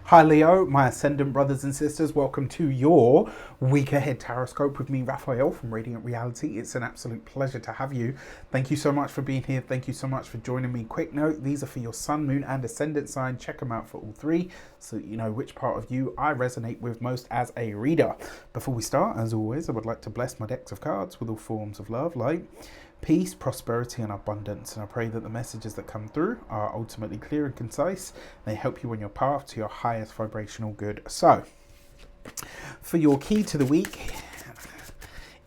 Hi Leo, my ascendant brothers and sisters, welcome to your week ahead taroscope with me, Raphael from Reydiant Reality. It's an absolute pleasure to have you. Thank you so much for being here. Thank you so much for joining me. Quick note, these are for your sun, moon and ascendant sign. Check them out for all three so that you know which part of you I resonate with most as a reader. Before we start, as always, I would like to bless my decks of cards with all forms of love, light, peace, prosperity and abundance, and I pray that the messages that come through are ultimately clear and concise. They help you on your path to your highest vibrational good. So, for your key to the week,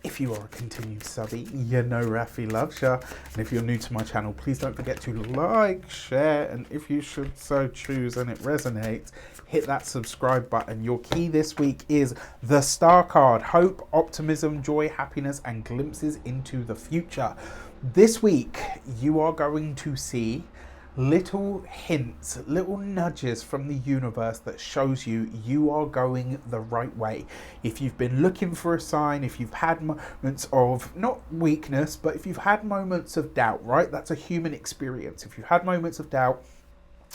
if you are a continued subby, you know Rafi loves ya. And if you're new to my channel, please don't forget to like, share, and if you should so choose and it resonates, hit that subscribe button. Your key this week is the Star card: hope, optimism, joy, happiness, and glimpses into the future. This week, you are going to see little hints, little nudges from the universe that shows you are going the right way. If you've been looking for a sign, if you've had moments of, not weakness, but if you've had moments of doubt, right? That's a human experience. If you've had moments of doubt,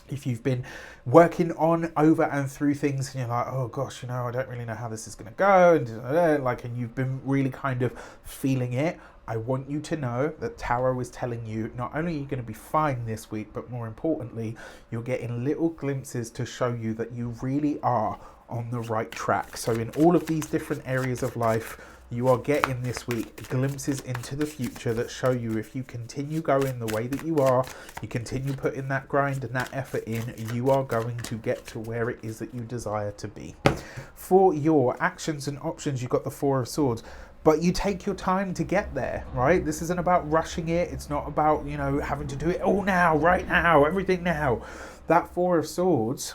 if you've been working on, over and through things and you're like, oh gosh, you know, I don't really know how this is going to go, and you've been really kind of feeling it, I want you to know that Tarot is telling you not only are you going to be fine this week, but more importantly, you're getting little glimpses to show you that you really are on the right track. So in all of these different areas of life, you are getting this week glimpses into the future that show you if you continue going the way that you are, you continue putting that grind and that effort in, you are going to get to where it is that you desire to be. For your actions and options, you've got the Four of Swords. But you take your time to get there, right? This isn't about rushing it. It's not about, you know, having to do it all now, right now, everything now. That Four of Swords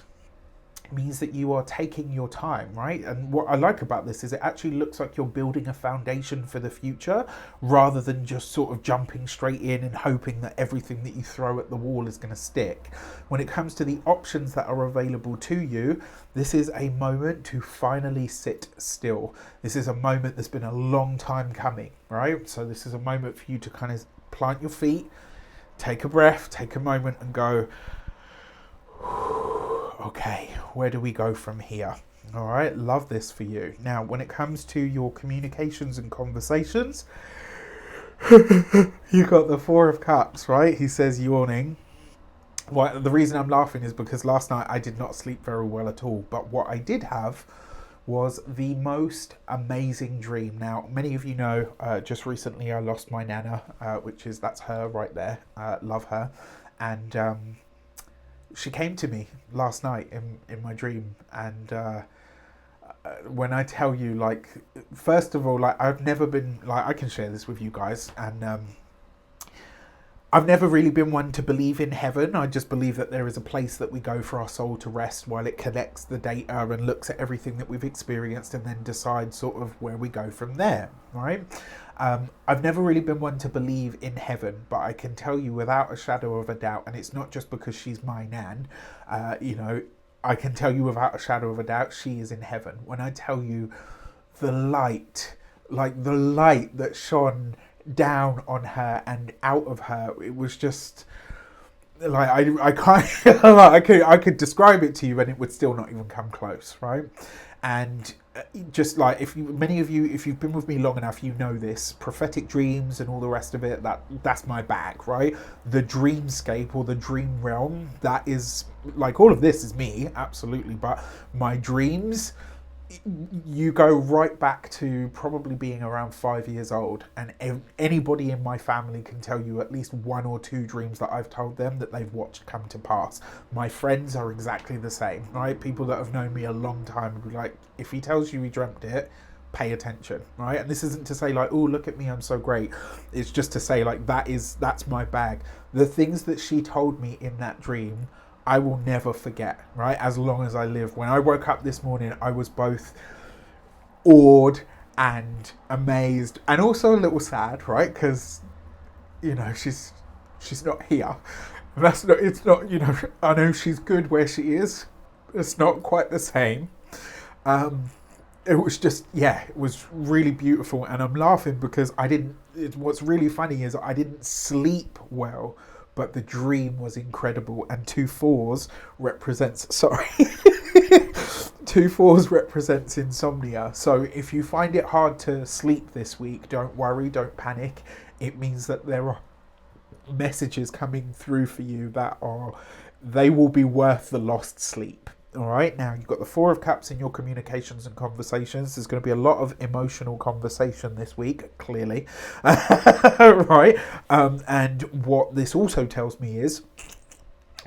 means that you are taking your time, right? And what I like about this is it actually looks like you're building a foundation for the future rather than just sort of jumping straight in and hoping that everything that you throw at the wall is going to stick. When it comes to the options that are available to you, this is a moment to finally sit still. This is a moment that's been a long time coming, right? So this is a moment for you to kind of plant your feet, take a breath, take a moment and go, okay, where do we go from here? All right, love this for you. Now, when it comes to your communications and conversations, you got the Four of Cups, right? He says yawning. Well, the reason I'm laughing is because last night I did not sleep very well at all. But what I did have was the most amazing dream. Now, many of you know, just recently I lost my Nana, that's her right there. Love her. And she came to me last night in my dream, and when I tell you, like, first of all, like, I've never been, like, I can share this with you guys, and I've never really been one to believe in heaven. I just believe that there is a place that we go for our soul to rest while it collects the data and looks at everything that we've experienced and then decides sort of where we go from there, right? I've never really been one to believe in heaven, but I can tell you without a shadow of a doubt, and it's not just because she's my nan, you know, I can tell you without a shadow of a doubt, she is in heaven. When I tell you the light, like the light that shone down on her and out of her, it was just like I can't I could describe it to you and it would still not even come close, right? And just like, many of you, if you've been with me long enough, you know this, prophetic dreams and all the rest of it, that's my bag, right? The dreamscape or the dream realm, that is, like, all of this is me, absolutely, but my dreams, you go right back to probably being around 5 years old, and anybody in my family can tell you at least one or two dreams that I've told them that they've watched come to pass. My friends are exactly the same, right? People that have known me a long time would be like, if he tells you he dreamt it, pay attention, right? And this isn't to say like, oh, look at me, I'm so great. It's just to say like, that's my bag. The things that she told me in that dream, I will never forget, right? As long as I live. When I woke up this morning, I was both awed and amazed and also a little sad, right? Because, you know, she's not here. It's not, you know, I know she's good where she is. It's not quite the same. It was just, yeah, it was really beautiful. And I'm laughing because what's really funny is I didn't sleep well, but the dream was incredible. And 2 4s represents, sorry, Two fours represents insomnia. So if you find it hard to sleep this week, don't worry, don't panic. It means that there are messages coming through for you they will be worth the lost sleep. All right, now you've got the Four of Cups in your communications and conversations. There's going to be a lot of emotional conversation this week, clearly. Right, and what this also tells me is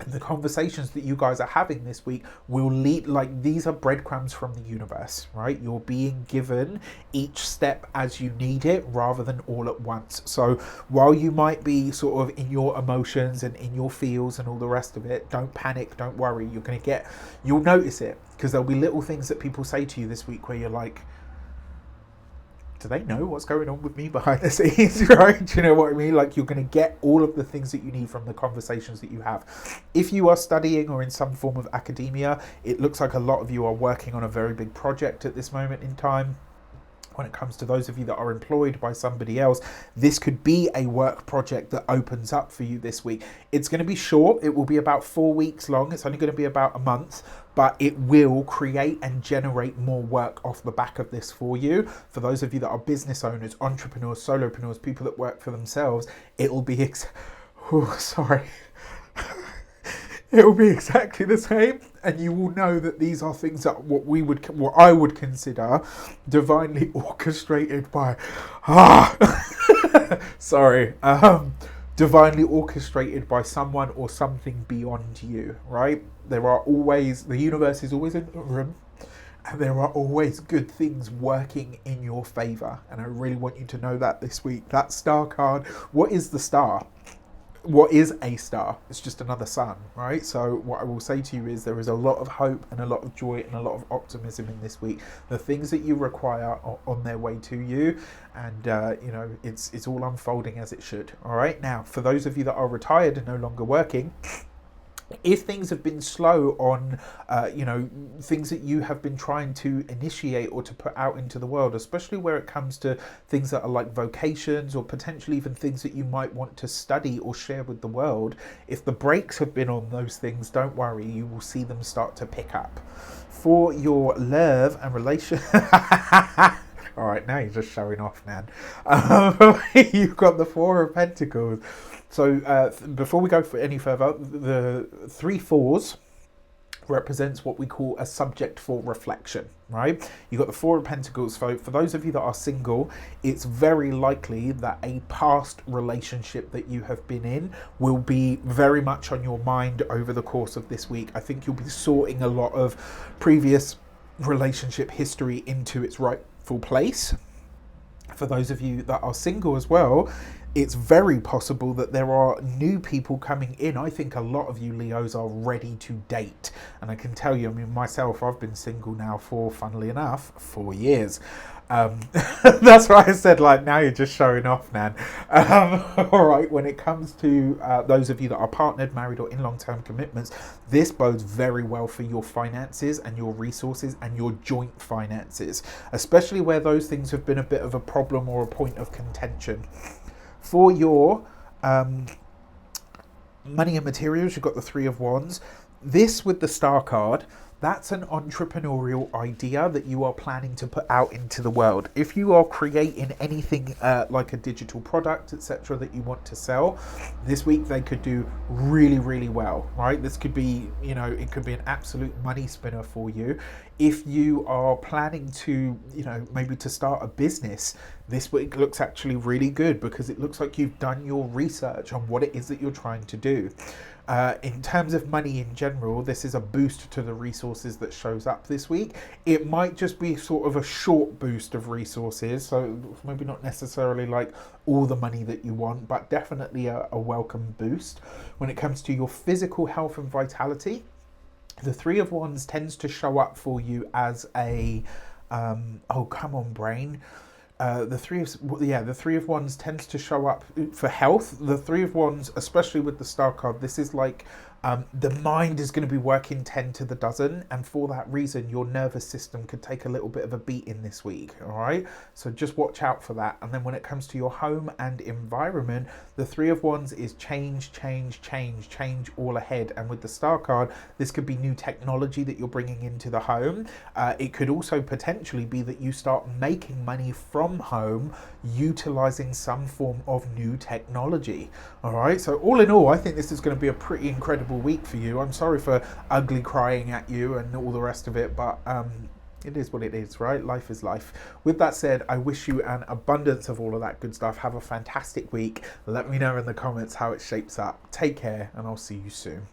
the conversations that you guys are having this week will lead, like, these are breadcrumbs from the universe, right? You're being given each step as you need it rather than all at once. So while you might be sort of in your emotions and in your feels and all the rest of it, don't panic, don't worry. You'll notice it, because there'll be little things that people say to you this week where you're like, do they know what's going on with me behind the scenes, right? Do you know what I mean? Like, you're going to get all of the things that you need from the conversations that you have. If you are studying or in some form of academia, it looks like a lot of you are working on a very big project at this moment in time. When it comes to those of you that are employed by somebody else, this could be a work project that opens up for you this week. It's going to be short. It will be about 4 weeks long. It's only going to be about a month, but it will create and generate more work off the back of this for you. For those of you that are business owners, entrepreneurs, solopreneurs, people that work for themselves, it'll be it will be exactly the same, and you will know that these are things that what I would consider divinely orchestrated by divinely orchestrated by someone or something beyond you, right? The universe is always in the room, and there are always good things working in your favor. And I really want you to know that this week. That star card, what is the star? What is a star? It's just another sun, right? So what I will say to you is there is a lot of hope and a lot of joy and a lot of optimism in this week. The things that you require are on their way to you, and it's all unfolding as it should. All right. Now, for those of you that are retired and no longer working, if things have been slow on, things that you have been trying to initiate or to put out into the world, especially where it comes to things that are like vocations or potentially even things that you might want to study or share with the world, if the brakes have been on those things, don't worry, you will see them start to pick up. For your love and relation... All right, now you're just showing off, man. You've got the Four of Pentacles. So before we go for any further, the 3 fours represents what we call a subject for reflection, right? You've got the Four of Pentacles. So for those of you that are single, it's very likely that a past relationship that you have been in will be very much on your mind over the course of this week. I think you'll be sorting a lot of previous relationship history into its rightful place. For those of you that are single as well, it's very possible that there are new people coming in. I think a lot of you Leos are ready to date. And I can tell you, I mean, myself, I've been single now for, funnily enough, 4 years. That's why I said, like, now you're just showing off, man. All right, when it comes to those of you that are partnered, married, or in long-term commitments, this bodes very well for your finances and your resources and your joint finances, especially where those things have been a bit of a problem or a point of contention. For your money and materials, you've got the Three of Wands. This with the Star card, that's an entrepreneurial idea that you are planning to put out into the world. If you are creating anything like a digital product, etc., that you want to sell, this week they could do really, really well, right? This could be, it could be an absolute money spinner for you. If you are planning to, maybe to start a business, this week looks actually really good because it looks like you've done your research on what it is that you're trying to do. In terms of money in general, this is a boost to the resources that shows up this week. It might just be sort of a short boost of resources, so maybe not necessarily like all the money that you want, but definitely a welcome boost. When it comes to your physical health and vitality, the Three of Wands tends to show up for you as a, oh, come on, brain. The Three of Wands tends to show up for health. The Three of Wands, especially with the Star card, this is like The mind is going to be working 10 to the dozen, and for that reason your nervous system could take a little bit of a beating this week. All right, so just watch out for that. And then when it comes to your home and environment, the Three of Wands is change all ahead. And with the Star card, this could be new technology that you're bringing into the home. It could also potentially be that you start making money from home utilizing some form of new technology. All right, so all in all, I think this is going to be a pretty incredible week for you. I'm sorry for ugly crying at you and all the rest of it, but it is what it is, right? Life is life. With that said, I wish you an abundance of all of that good stuff. Have a fantastic week. Let me know in the comments how it shapes up. Take care, and I'll see you soon.